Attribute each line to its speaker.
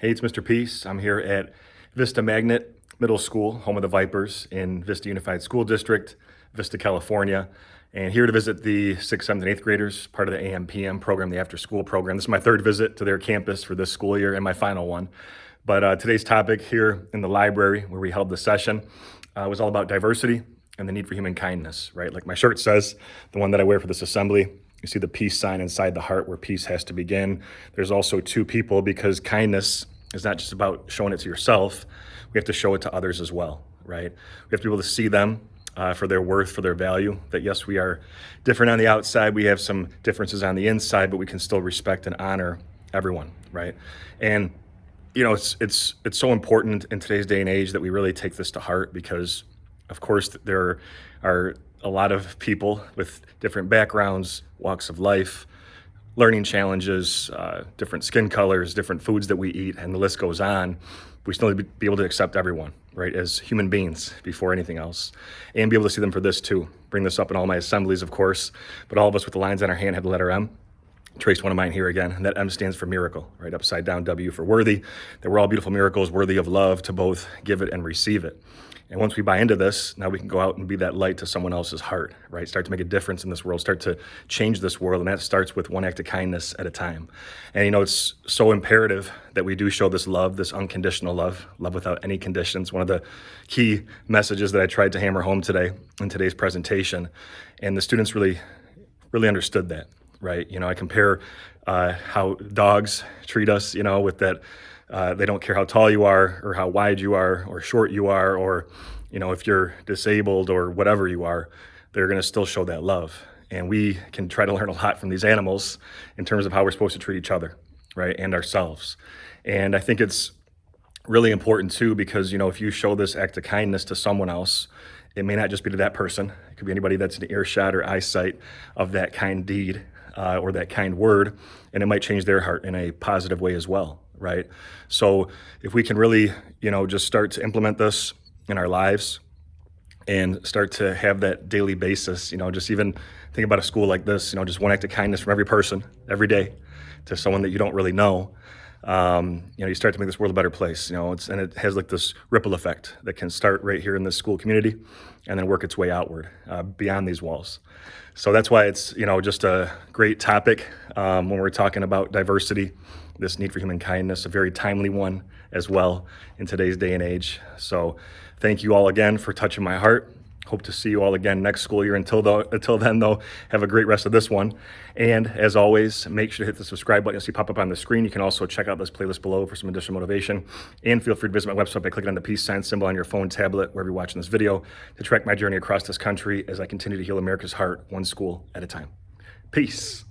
Speaker 1: Hey, it's Mr. Peace. I'm here at Vista Magnet Middle School, home of the Vipers in Vista Unified School District, Vista, California. And here to visit the 6th, 7th, and 8th graders, part of the AM/PM program, the after school program. This is my third visit to their campus for this school year and my final one. But today's topic here in the library where we held the session was all about diversity and the need for human kindness, right? Like my shirt says, the one that I wear for this assembly. You see the peace sign inside the heart where peace has to begin. There's also two people because kindness is not just about showing it to yourself. We have to show it to others as well, right? We have to be able to see them for their worth, for their value, that yes, we are different on the outside. We have some differences on the inside, but we can still respect and honor everyone, right? And you know, it's so important in today's day and age that we really take this to heart because, of course, there are a lot of people with different backgrounds, walks of life, learning challenges, different skin colors, different foods that we eat, and the list goes on. We still need to be able to accept everyone, right, as human beings before anything else, and be able to see them for this too. Bring this up in all my assemblies, of course, but all of us with the lines on our hand have the letter M. Trace one of mine here again, and that M stands for miracle, right? Upside down, W for worthy, that we're all beautiful miracles, worthy of love to both give it and receive it. And once we buy into this, now we can go out and be that light to someone else's heart, right? Start to make a difference in this world, start to change this world, and that starts with one act of kindness at a time. And you know, it's so imperative that we do show this love, this unconditional love, love without any conditions. One of the key messages that I tried to hammer home today in today's presentation, and the students really understood that. Right, you know, I compare how dogs treat us, you know, with that they don't care how tall you are or how wide you are or short you are or, you know, if you're disabled or whatever you are, they're going to still show that love. And we can try to learn a lot from these animals in terms of how we're supposed to treat each other, right, and ourselves. And I think it's really important too because, you know, if you show this act of kindness to someone else, it may not just be to that person. It could be anybody that's in earshot or eyesight of that kind deed. Or that kind word, and it might change their heart in a positive way as well, right? So if we can really, you know, just start to implement this in our lives and start to have that daily basis, you know, just even think about a school like this, you know, just one act of kindness from every person every day to someone that you don't really know. You know, you start to make this world a better place, you know, and it has like this ripple effect that can start right here in this school community and then work its way outward beyond these walls. So that's why it's, you know, just a great topic when we're talking about diversity, this need for human kindness, a very timely one as well in today's day and age. So thank you all again for touching my heart. Hope to see you all again next school year. Until then, though, have a great rest of this one. And as always, make sure to hit the subscribe button you'll see pop up on the screen. You can also check out this playlist below for some additional motivation. And feel free to visit my website by clicking on the peace sign symbol on your phone, tablet, wherever you're watching this video, to track my journey across this country as I continue to heal America's heart, one school at a time. Peace.